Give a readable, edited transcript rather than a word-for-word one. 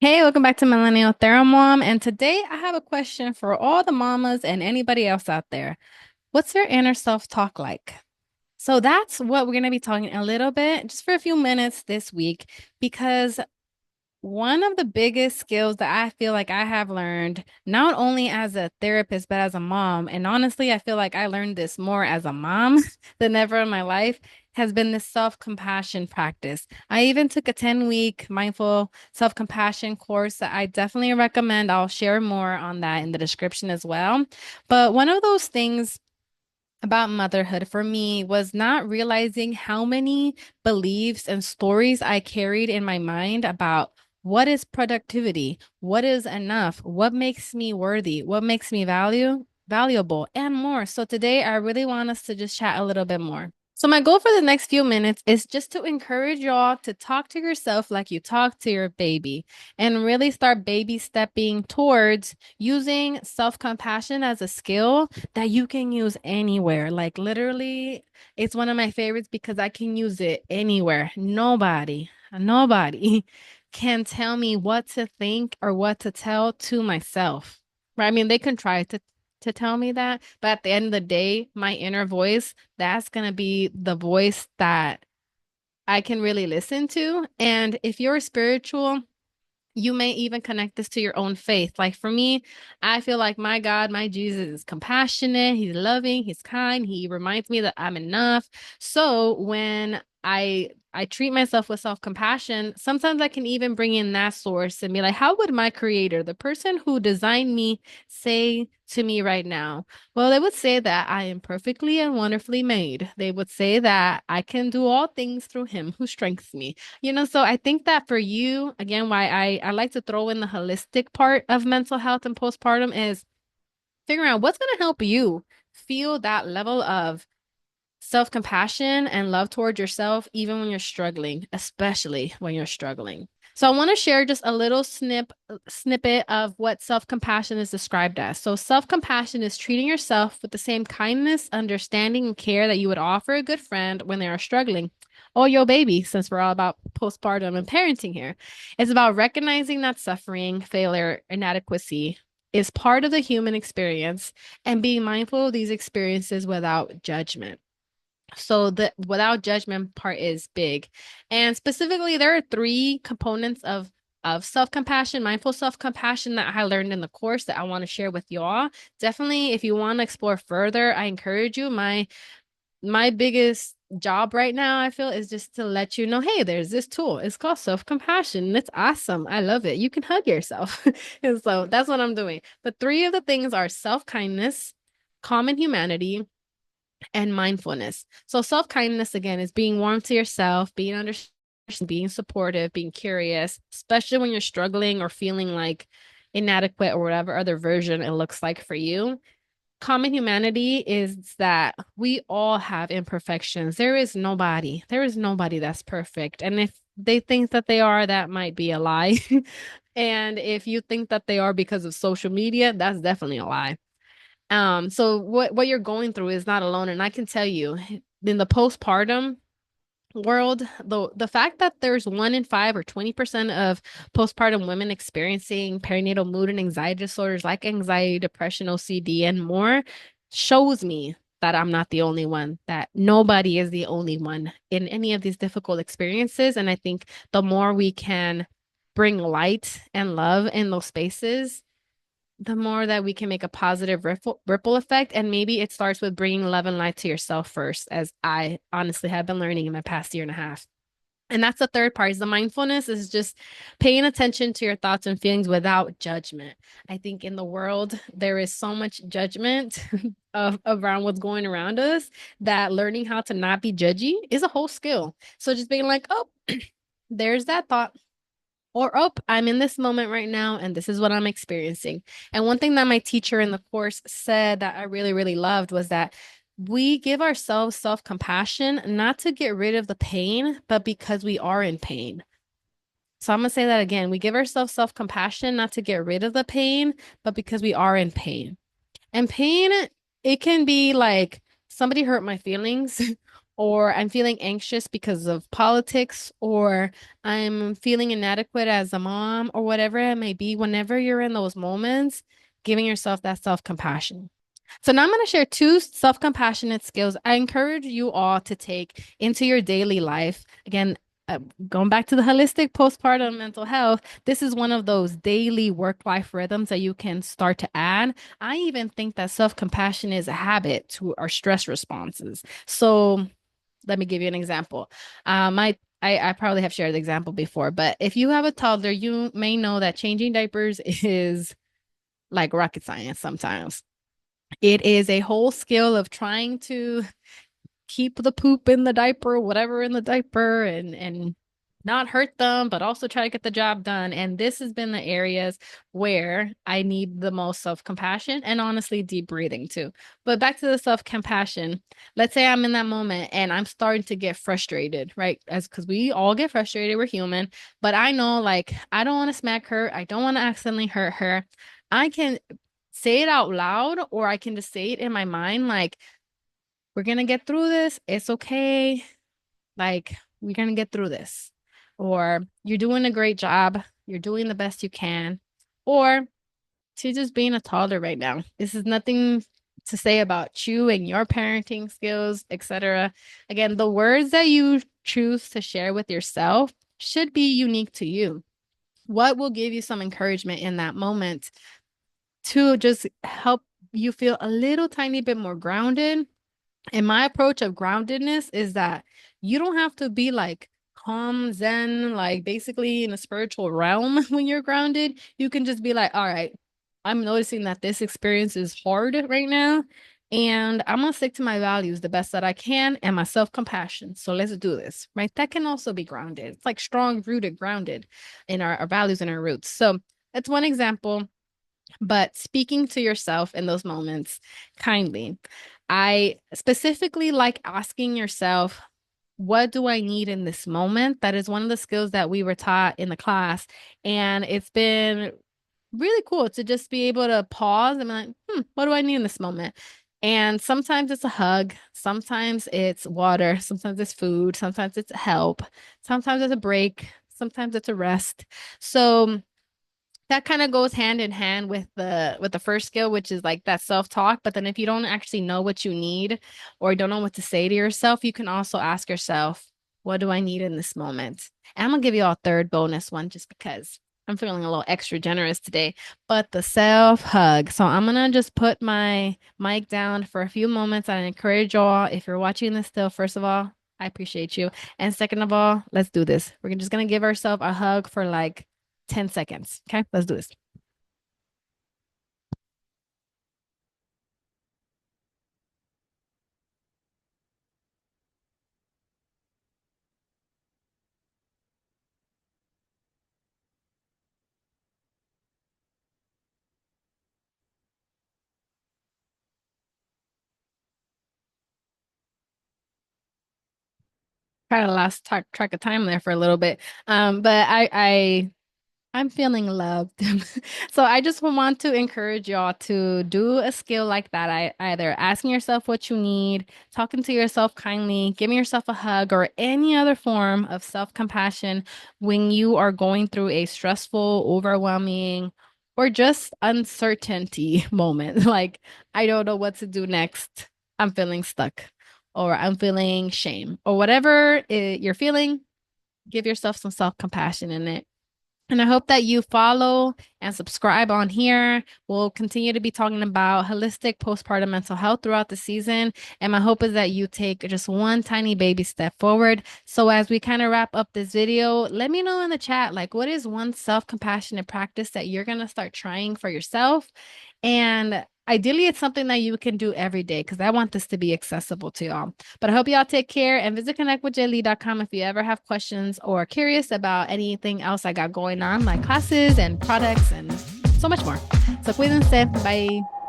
Hey, welcome back to MillennialTheraMom. And today I have a question for all the mamas and anybody else out there. What's your inner self-talk like? So that's what we're going to be talking a little bit, just for a few minutes this week, because one of the biggest skills that I feel like I have learned, not only as a therapist, but as a mom, and honestly, I feel like I learned this more as a mom than ever in my life, has been this self-compassion practice. I even took a 10-week mindful self-compassion course that I definitely recommend. I'll share more on that in the description as well. But one of those things about motherhood for me was not realizing how many beliefs and stories I carried in my mind about what is productivity, what is enough, what makes me worthy, what makes me valuable, and more. So today I really want us to just chat a little bit more. So my goal for the next few minutes is just to encourage y'all to talk to yourself like you talk to your baby and really start baby stepping towards using self-compassion as a skill that you can use anywhere. Like literally, it's one of my favorites because I can use it anywhere. Nobody can tell me what to think or what to tell to myself. Right? I mean, they can try to tell me that, but at the end of the day, my inner voice, that's going to be the voice that I can really listen to. And if you're spiritual, you may even connect this to your own faith. Like for me, I feel like my God, my Jesus is compassionate, he's loving, he's kind, he reminds me that I'm enough. So when I treat myself with self-compassion, sometimes I can even bring in that source and be like, how would my creator, the person who designed me, say to me right now? Well, they would say that I am perfectly and wonderfully made. They would say that I can do all things through him who strengthens me. So I think that for you, again, why I like to throw in the holistic part of mental health and postpartum is figuring out what's going to help you feel that level of self-compassion and love towards yourself, even when you're struggling, especially when you're struggling. So I want to share just a little snippet of what self-compassion is described as. So self-compassion is treating yourself with the same kindness, understanding, and care that you would offer a good friend when they are struggling. Oh, yo, baby, since we're all about postpartum and parenting here. It's about recognizing that suffering, failure, inadequacy is part of the human experience and being mindful of these experiences without judgment. So the without judgment part is big. And specifically, there are three components of self-compassion, mindful self-compassion that I learned in the course that I want to share with y'all. Definitely, if you want to explore further, I encourage you. My biggest job right now, I feel, is just to let you know, hey, there's this tool. It's called self-compassion. And it's awesome. I love it. You can hug yourself. And so that's what I'm doing. But three of the things are self-kindness, common humanity, and mindfulness. So self-kindness again is being warm to yourself, being understanding, being supportive, being curious, especially when you're struggling or feeling like inadequate or whatever other version it looks like for you. Common humanity is that we all have imperfections. There is nobody that's perfect. And if they think that they are, that might be a lie. And if you think that they are because of social media, that's definitely a lie. So what you're going through is not alone. And I can tell you, in the postpartum world, the fact that there's 1 in 5 or 20% of postpartum women experiencing perinatal mood and anxiety disorders like anxiety, depression, OCD, and more shows me that I'm not the only one, that nobody is the only one in any of these difficult experiences. And I think the more we can bring light and love in those spaces, the more that we can make a positive ripple effect. And maybe it starts with bringing love and light to yourself first, as I honestly have been learning in my past year and a half. And that's the third part is the mindfulness is just paying attention to your thoughts and feelings without judgment. I think in the world, there is so much judgment around what's going around us that learning how to not be judgy is a whole skill. So just being like, oh, there's that thought. Or, oh, I'm in this moment right now, and this is what I'm experiencing. And one thing that my teacher in the course said that I really, really loved was that we give ourselves self-compassion not to get rid of the pain, but because we are in pain. So I'm going to say that again. We give ourselves self-compassion not to get rid of the pain, but because we are in pain. And pain, it can be like somebody hurt my feelings, or I'm feeling anxious because of politics, or I'm feeling inadequate as a mom, or whatever it may be, whenever you're in those moments, giving yourself that self-compassion. So now I'm going to share two self-compassionate skills I encourage you all to take into your daily life. Again, going back to the holistic postpartum mental health, this is one of those daily work-life rhythms that you can start to add. I even think that self-compassion is a habit to our stress responses. So let me give you an example. I probably have shared the example before, but if you have a toddler, you may know that changing diapers is like rocket science sometimes. It is a whole skill of trying to keep the poop in the diaper, whatever in the diaper, and not hurt them, but also try to get the job done. And this has been the areas where I need the most self-compassion and honestly deep breathing too. But back to the self-compassion. Let's say I'm in that moment and I'm starting to get frustrated, right? As because we all get frustrated, we're human. But I know like I don't want to smack her, I don't want to accidentally hurt her. I can say it out loud, or I can just say it in my mind, like, we're gonna get through this. It's okay. Like, we're gonna get through this. Or you're doing a great job. You're doing the best you can. Or she's just being a toddler right now. This is nothing to say about you and your parenting skills, etc. Again, the words that you choose to share with yourself should be unique to you. What will give you some encouragement in that moment to just help you feel a little tiny bit more grounded. And my approach of groundedness is that you don't have to be like calm, zen, like basically in a spiritual realm when you're grounded. You can just be like, all right, I'm noticing that this experience is hard right now. And I'm going to stick to my values the best that I can and my self compassion. So let's do this, right? That can also be grounded. It's like strong rooted, grounded in our values and our roots. So that's one example. But speaking to yourself in those moments kindly, I specifically like asking yourself, what do I need in this moment? That is one of the skills that we were taught in the class. And it's been really cool to just be able to pause and be like, what do I need in this moment? And sometimes it's a hug, sometimes it's water, sometimes it's food, sometimes it's help, sometimes it's a break, sometimes it's a rest. So that kind of goes hand in hand with the first skill, which is like that self-talk. But then if you don't actually know what you need or don't know what to say to yourself, you can also ask yourself, what do I need in this moment? And I'm gonna give you all a third bonus one just because I'm feeling a little extra generous today, but the self hug. So I'm gonna just put my mic down for a few moments. I encourage y'all, if you're watching this still, first of all, I appreciate you. And second of all, let's do this. We're just gonna give ourselves a hug for like 10 seconds. Okay, let's do this. Kind of lost track of time there for a little bit. But I'm feeling loved. So I just want to encourage y'all to do a skill like that. Either asking yourself what you need, talking to yourself kindly, giving yourself a hug, or any other form of self-compassion when you are going through a stressful, overwhelming, or just uncertainty moment. Like, I don't know what to do next. I'm feeling stuck, or I'm feeling shame, or whatever you're feeling, give yourself some self-compassion in it. And I hope that you follow and subscribe on here. We'll continue to be talking about holistic postpartum mental health throughout the season. And my hope is that you take just one tiny baby step forward. So as we kind of wrap up this video, let me know in the chat, like, what is one self-compassionate practice that you're going to start trying for yourself? And ideally, it's something that you can do every day because I want this to be accessible to y'all. But I hope y'all take care and visit connectwithjaylee.com if you ever have questions or curious about anything else I got going on, like classes and products and so much more. So cuídense. Bye.